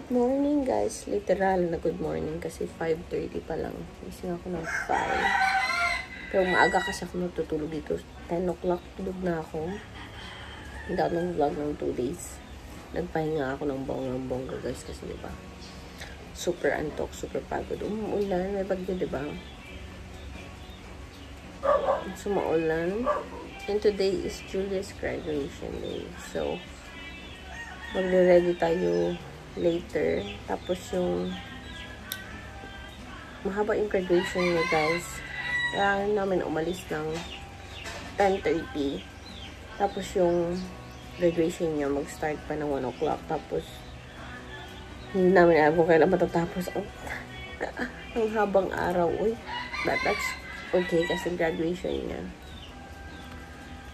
Good morning guys. Literal na good morning kasi 5:30 pa lang. Gising ako ng 5. Pero maaga kasi ako natutulog dito. 10 o'clock tulog na ako. Hindi ako nang vlog ng 2 days. Nagpahinga ako ng bongga guys kasi diba super antok, super pagod. Umuulan, may bagyo diba? Sumaulan. And today is Julia's graduation day. So, magre-ready tayo later. Tapos yung mahaba yung graduation niya guys. Kaya namin umalis ng 10:30. Tapos yung graduation niya mag-start pa ng 1 o'clock. Tapos hindi namin alam kung kailan matatapos. Ang habang araw. Uy, but that's okay kasi graduation niya.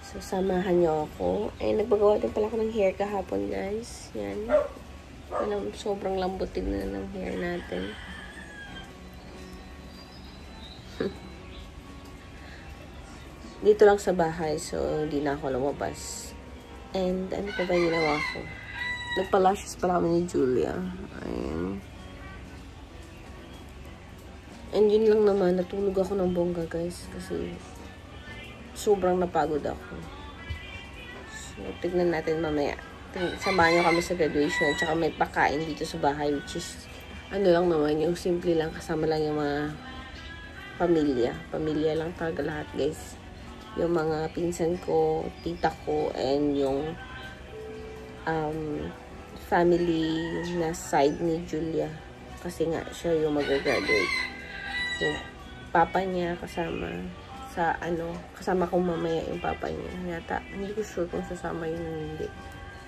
So, samahan niyo ako. Eh, nagpagawa din pala ako ng hair kahapon, guys. Yan. Alam, sobrang lambutin na ng hair natin. Dito lang sa bahay, so hindi na ako lumabas. And, ano pa ba yung ginawa ko? Nagpa-lashes pala kami ni Julia. Ayan. And yun lang naman, natulog ako ng bongga, guys. Kasi, sobrang napagod ako. So, tignan natin mamaya. Samahan nyo kami sa graduation. At saka may pakain dito sa bahay. Which is, ano lang naman, yung simple lang. Kasama lang yung mga pamilya. Pamilya lang talaga lahat, guys. Yung mga pinsan ko, tita ko, and yung family na side ni Julia. Kasi nga, siya yung mag-graduate. Yung papa niya kasama sa kasama ko mamaya yung papa niya. Yata, hindi ko sure kung sasama yun o hindi.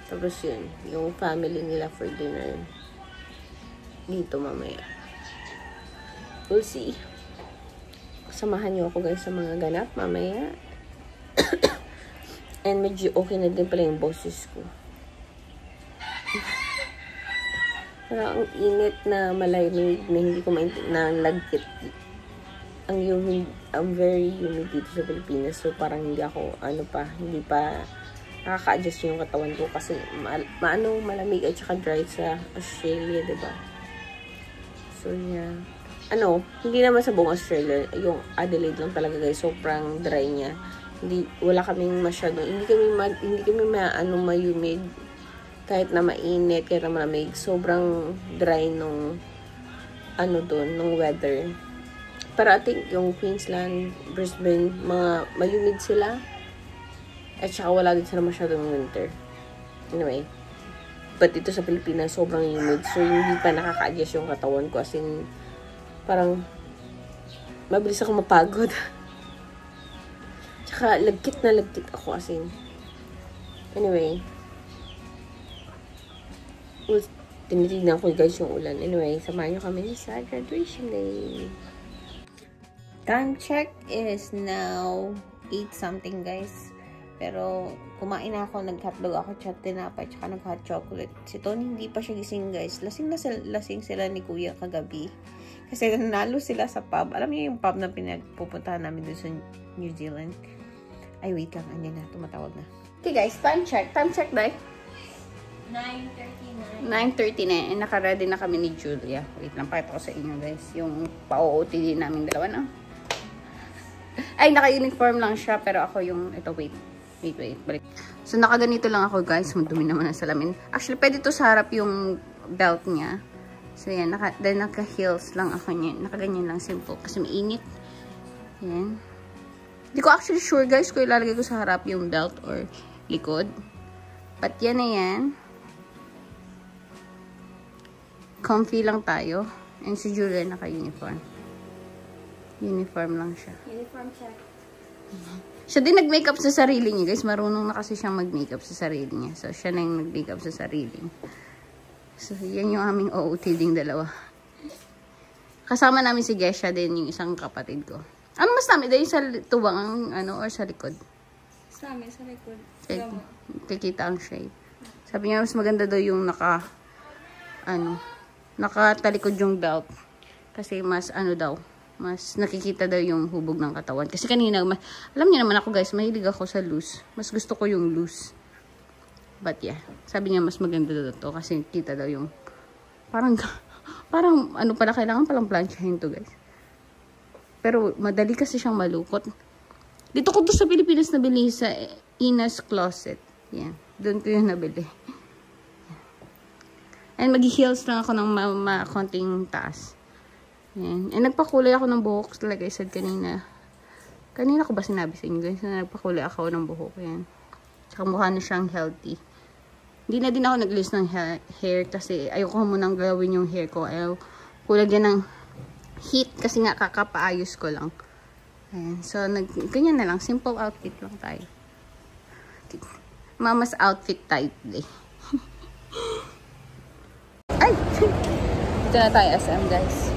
Tapos yun, yung family nila for dinner. Dito mamaya. We'll see. Samahan niyo ako guys sa mga ganap mamaya. And medyo okay na din pala yung boses ko. Parang ang init na malamig na hindi ko na lagkit. Ang very humid dito sa Pilipinas. So, parang hindi ako, hindi pa nakaka-adjust yung katawan ko kasi malamig at saka dry sa Australia, diba? So, yeah. Hindi naman sa buong Australia. Yung Adelaide lang talaga, guys. Sobrang dry niya. Wala kaming masyado. Hindi kami ma-humid. Kahit na mainit, kahit na malamig. Sobrang dry nung weather. Pero I think yung Queensland, Brisbane, mga humid sila. At saka wala din sila masyadong winter. Anyway. But dito sa Pilipinas, sobrang humid. So, hindi pa nakaka-adjust yung katawan ko. As in, parang, mabilis ako mapagod. Tsaka, lagkit na lagkit ako. As in. Anyway. Tinitignan ko guys yung ulan. Anyway, samahan nyo kami sa graduation day. Time check is now 8 something guys. Pero kumain na ako, nag-hotdog ako, tsaka tinapay, tsaka nag-hot chocolate. Si Tony hindi pa siya gising guys. Lasing sila ni Kuya kagabi. Kasi nanalo sila sa pub. Alam niyo yung pub na pinagpupuntahan namin doon sa New Zealand. Ay wait lang, andyan na, tumatawag na. Okay guys, time check. Time check dahil. 9:39. Naka-ready na kami ni Julia. Wait lang, pakita ko sa inyo guys. Yung pa-OOTD namin dalawa na. Ay, naka-uniform lang siya. Pero ako yung, ito, wait, balik. So, nakaganito lang ako, guys. Madumi naman ang salamin. Actually, pwede to sa harap yung belt niya. So, yan. Dahil naka-heels lang ako niyan. Nakaganyan lang, simple. Kasi mainit. Yan. Hindi ko actually sure, guys, kung ilalagay ko sa harap yung belt or likod. But, yan na yan. Comfy lang tayo. And si Julia naka-uniform. Uniform lang siya. Uniform check. Siya din nag-makeup sa sarili niya, guys. Marunong na kasi siyang mag-makeup sa sarili niya. So, siya na yung nag-makeup sa sarili. So, yan yung aming OOTD dalawa. Kasama namin si Gesha din, yung isang kapatid ko. Ano mas namin? Dahil sa tuwang, or sa likod? Sa amin, sa likod. Kikita ang shade. Sabi niya, mas maganda daw yung nakatalikod yung belt. Kasi mas, mas nakikita daw yung hubog ng katawan. Kasi kanina, alam niyo naman ako guys, mahilig ako sa loose. Mas gusto ko yung loose. But yeah, sabi niya mas maganda daw to kasi kita daw yung Parang ano pala, kailangan palang planchahin to guys. Pero madali kasi siyang malukot. Dito ko to sa Pilipinas nabili sa Ina's Closet. Yan. Doon ko yung nabili. And mag-heels lang ako ng konting taas. Yan. And nagpakulay ako ng buhok. Like I said kanina. Kanina ko ba sinabi sa inyo guys na nagpakulay ako ng buhok. Yan. Tsaka mukha na siyang healthy. Hindi na din ako nag-lose ng hair kasi ayoko munang gawin yung hair ko. Ayaw ko lagyan ng heat kasi nga kakapaayos ko lang. Ayan. So, ganyan na lang. Simple outfit lang tayo. Mama's outfit type day. Ay! Dito na tayo SM guys.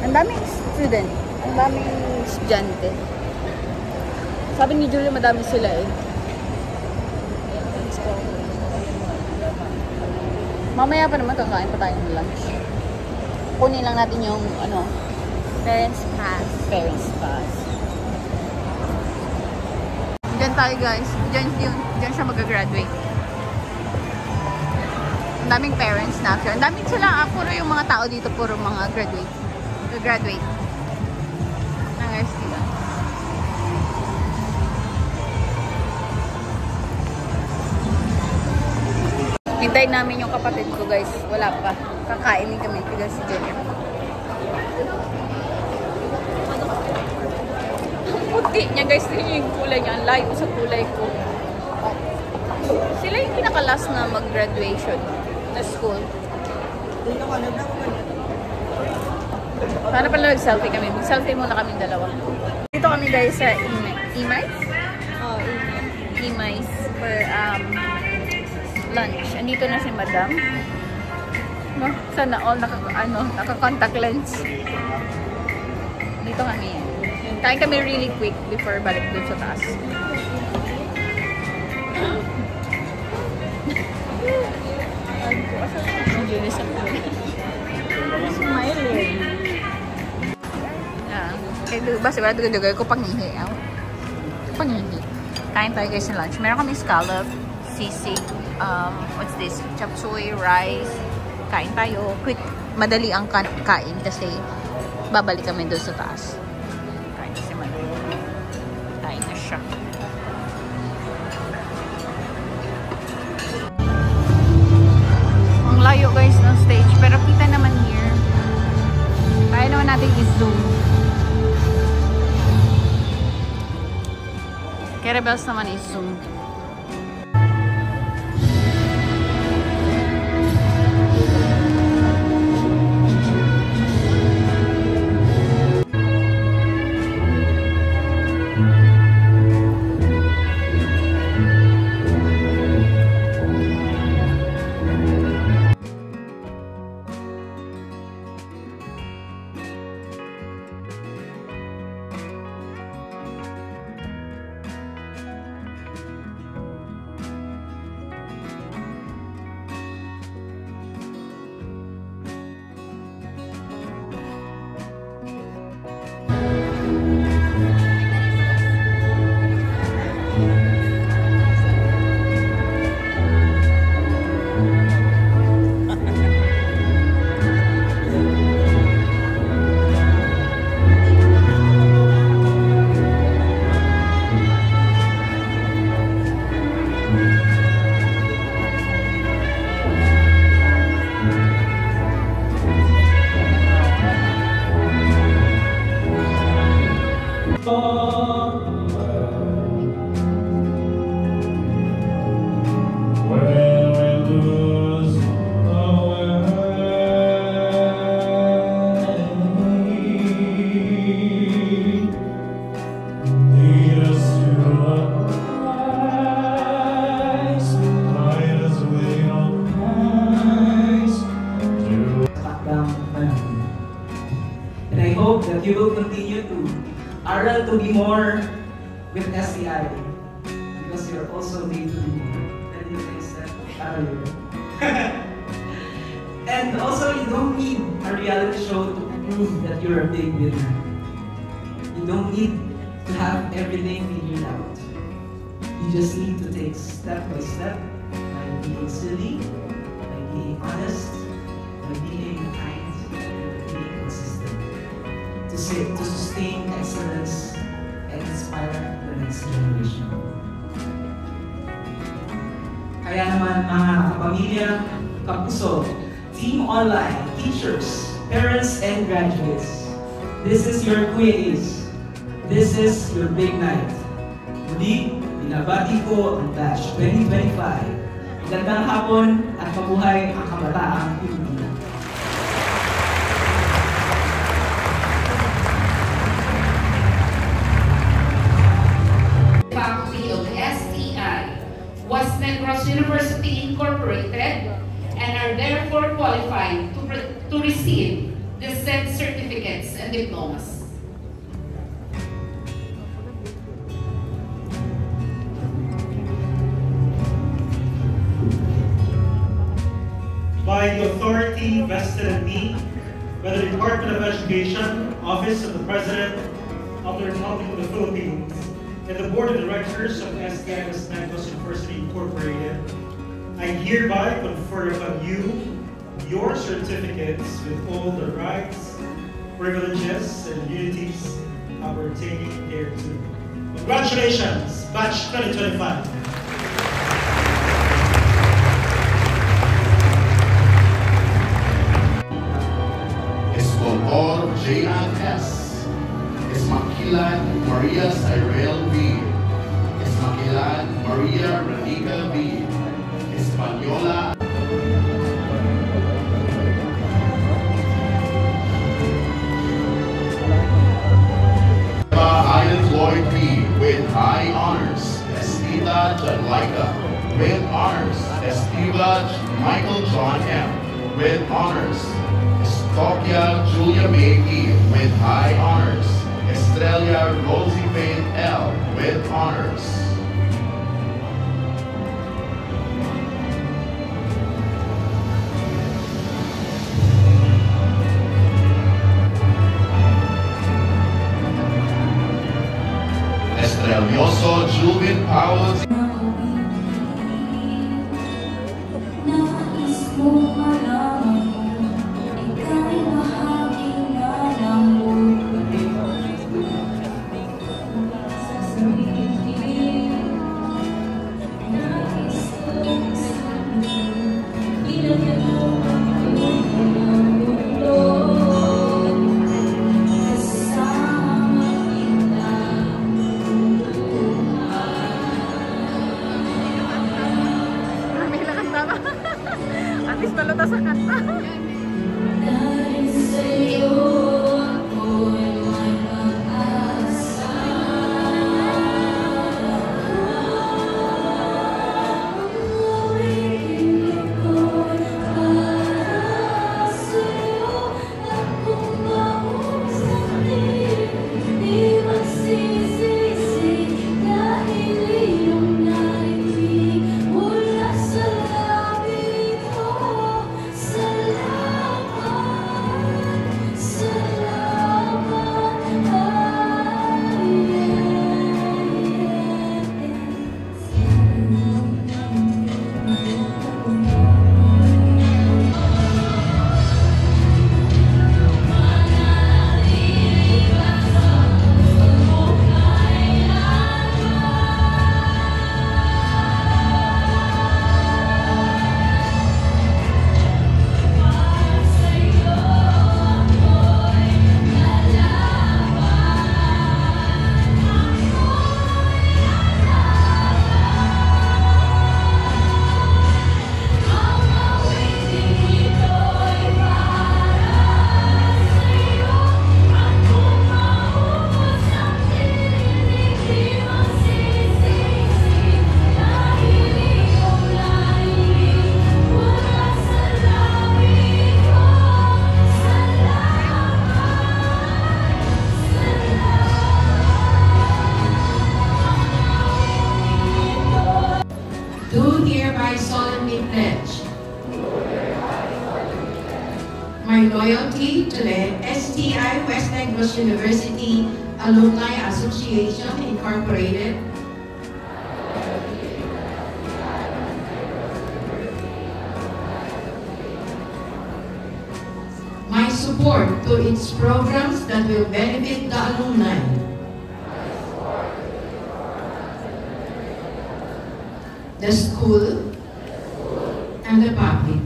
Ang daming student. Ang daming estudyante. Sabi ni Julia madami sila eh. Mamaya pa naman kakain pa tayo ng lunch. Kunin lang natin yung Parents pass. Parents pass. Diyan tayo guys. Diyan siya mag-graduate. Ang daming parents na after. Ang daming sila. Puro yung mga tao dito. Puro mga graduate. Graduate. Ng STI. Hintayin namin yung kapatid ko guys. Wala pa. Kakainin kami. Tiga si Junior. Puti niya guys. Tingnan yung kulay niya. Ang layo sa kulay ko. Sila yung pinaka-last na mag-graduation na school. Sana pala nag-selfie kami. Mag-selfie muna kaming dalawa. Dito kami guys sa Imais. Oh, Imais for lunch. Andito na si Madam. No? Sana all naka-contact lens. Dito kami. Kain kami really quick before balik dun sa taas. Smiling. Basta wala dugay ko pangihi. Pangihi. Kain tayo guys ng lunch. Meron kami scallop, sisig, what's this? Chop suey, rice. Kain tayo. Quick, madali ang kain kasi babalik kami doon sa taas. Kain kasi madali. Kain na siya. Ang layo guys ng stage. Pero kita naman here. Kaya naman natin i-zoom. Kaya rebels naman i-zoom. that you will continue to aral to be more with STI because you're also made to be more. And you can step aral. And also, you don't need a reality show to prove that you're a big winner. You don't need to have everything figured out. You just need to take step by step by being silly, by being honest, by being kind, by being consistent, to sustain excellence and inspire the next generation. Kaya naman mga kapamilya, kapuso, Team Online, teachers, parents, and graduates, this is your Kuya Ace. This is your big night. Muli, binabati ko ang Batch 2025. Magandang hapon at mabuhay ang kabataang Pilipino. Faculty of STI, West Negros University Incorporated, and are therefore qualified to receive the said certificates and diplomas. By the authority vested in me by the Department of Education, Office of the President of the Republic of the Philippines, and the Board of Directors of STI West Negros University Incorporated, I hereby confer upon you your certificates with all the rights, privileges, and immunities appertaining thereto. Congratulations, Batch 2025. Escultor J.N. S. Esmaquilan Maria Cyril V. Esmaquilan Maria Ranica V. Española Ian Floyd P. with high honors. Estida Janlaika with honors. Estiva Michael John M. with honors. Estokia Julia May E. with high honors. Estrella Rosie Faith L. with honors. Estrelloso Julvin Powell. At least naluto sa kanta. My loyalty to the STI West Negros University Alumni Association Incorporated, support to its programs that will benefit the alumni. The school and the public.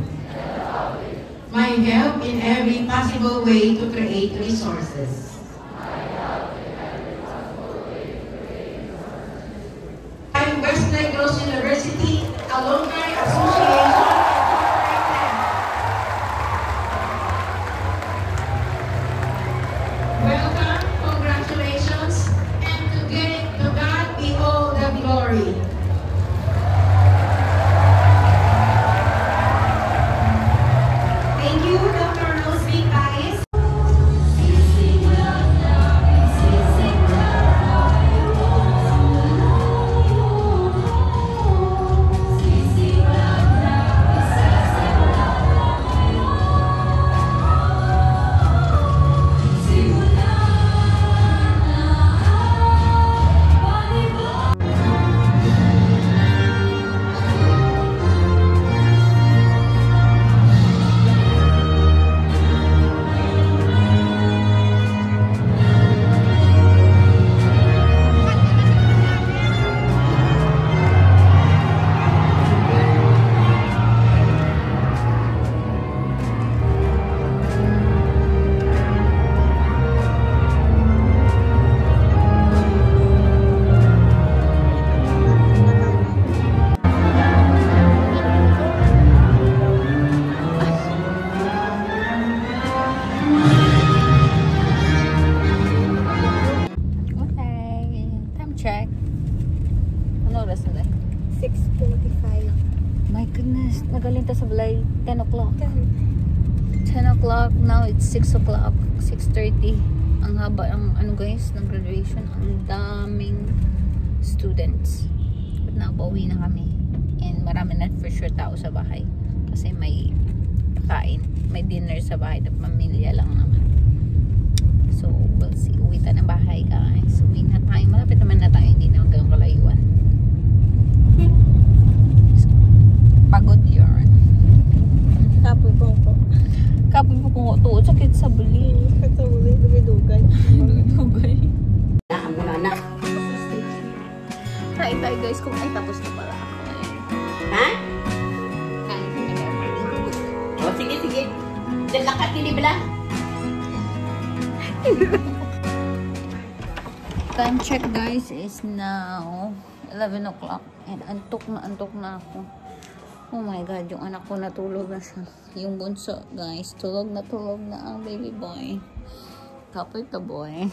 My help in every possible way to create resources. I'm West Negros University Alumni Association. Welcome, congratulations, and to God be all the glory. Thank you, Dr. Rosby Paez. Check. Ano oras na? 6:45. My goodness, nagalinta sa balay 10 o'clock. 10 o'clock, now it's 6 o'clock, 6:30. Ang haba ng ano guys, ng graduation. Ang daming students. But nabawi na kami. And marami na for sure tao sa bahay. Kasi may pakain, may dinner sa bahay. Pamilya lang naman. So, we'll see. Uwi tayo ng bahay, guys. Uwi na tayo. Malapit naman na tayo. Hindi na hanggang kalayuan. Pagod yun. Kapoy po po. Kapoy po kung tuot. Sakit sa buli. Sakit sa buli. Dugay-dugay. Dugay. Nakam mo na anak. Kain tayo, guys. Kung ay tapos na pala ako. Ha? Kain tayo. O, sige, sige. Lakat hindi ba lang? Time check guys is now 11 o'clock and antok na ako. Oh my god, yung anak ko natulog na siya. Yung bunso guys, tulog na ang baby boy. Kapoy ka boy.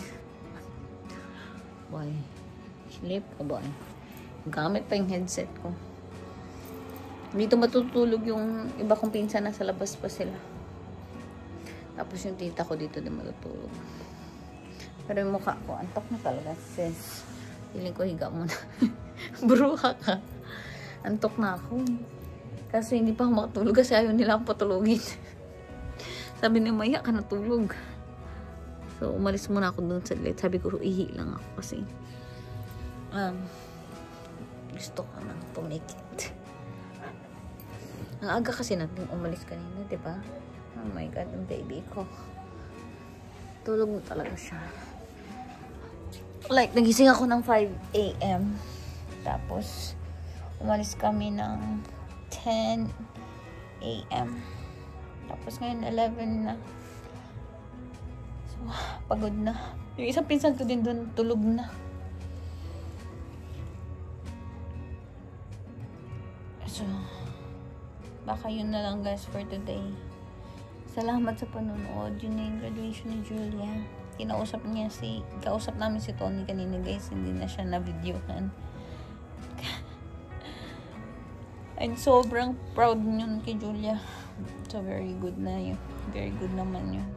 Boy, sleep ka boy. Gamit pa yung headset ko. Dito matutulog yung iba kong pinsan, nasa labas pa sila. Tapos yung tita ko dito din matutulog. Pero yung mukha ko, antok na talaga, sis. Feeling ko higa muna. Bruha ka. Antok na ako. Kasi hindi pa ako makatulog kasi ayaw nila akong patulogin. Sabi niya, maya ka natulog. So, umalis muna ako dun sa lit. Sabi ko, ihi lang ako kasi gusto ko na pumikit. Ang aga kasi natin umalis kanina, diba? Oh my God, ang baby ko. Tulog na talaga siya. Like, nagising ako ng 5 AM. Tapos, umalis kami ng 10 AM. Tapos ngayon, 11 na. So, pagod na. Yung isang pinsan ko din doon, tulog na. So, baka yun na lang guys for today. Salamat sa panonood. Yun na yung graduation ni Julia. Kausap namin si Tony kanina guys. Hindi na siya na-videohan. And sobrang proud yun kay Julia. So very good na yun. Very good naman yun.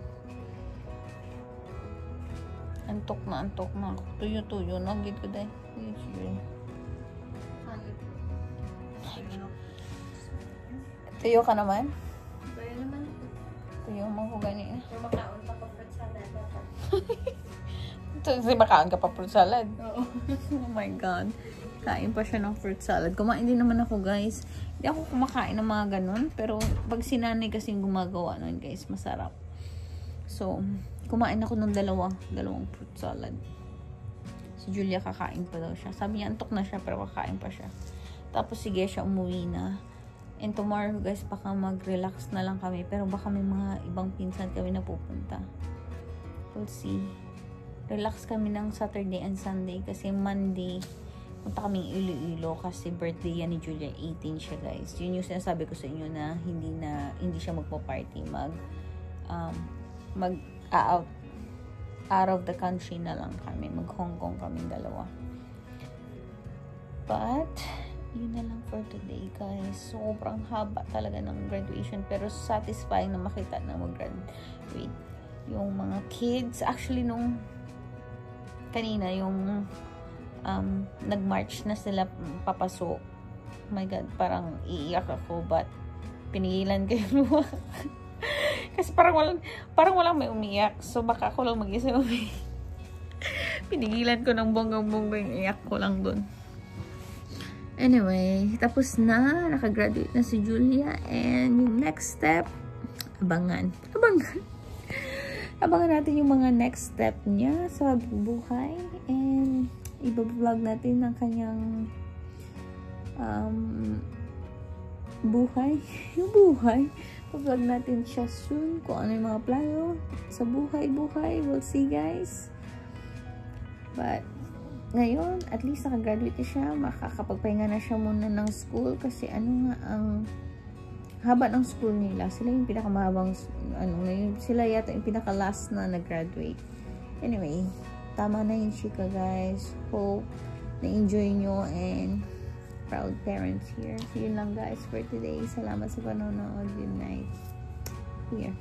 Antok na ako. Tuyo-tuyo. Nagit ko dahil. Tuyo ka naman? Tuyo naman. Tuyo mo ko ganyan. Makaon pa pa fruit salad. Kasi makaon ka pa fruit salad? Oo. Oh my God. Kain pa siya ng fruit salad. Kumain din naman ako guys. Hindi ako kumakain ng mga ganun. Pero pag sinanay kasing gumagawa nun guys, masarap. So, kumain ako ng dalawang fruit salad. Si Julia kakain pa daw siya. Sabi niya, antok na siya, pero kakain pa siya. Tapos, sige siya, umuwi na. And tomorrow, guys, baka mag-relax na lang kami. Pero baka may mga ibang pinsan kami na pupunta. We'll see. Relax kami ng Saturday and Sunday. Kasi Monday, punta kaming Iloilo kasi birthday yan ni Julia. 18 siya, guys. Yun yung sinasabi ko sa inyo na hindi siya magpa-party. Out of the country na lang kami. Mag-Hong Kong kaming dalawa. But, yun na lang for today, guys. Sobrang haba talaga ng graduation. Pero satisfying na makita na mag-graduate yung mga kids. Actually, nung kanina, yung nag-march na sila papasok. Oh my God, parang iiyak ako. But, pinigilan ko yung kasi parang walang may umiyak. So, baka ako lang mag-isa umiyak. Pinigilan ko ng bonggang-bongga yung iyak ko lang dun. Anyway, tapos na. Nakagraduate na si Julia. And yung next step, abangan natin yung mga next step niya sa buhay. And i-vlog natin ang kanyang buhay. Yung buhay. I-vlog natin siya soon kung ano yung mga plano sa buhay. We'll see, guys. But ngayon, at least nakagraduate na siya. Makakapagpahinga na siya muna ng school kasi ano nga ang haba ng school nila. Sila yung pinakamahabang ngayon. Sila yata yung pinaka-last na nag-graduate. Anyway, tama na yung chika, guys. Hope na-enjoy nyo and proud parents here. So, yun lang, guys, for today. Salamat sa panonood. Good night. Here.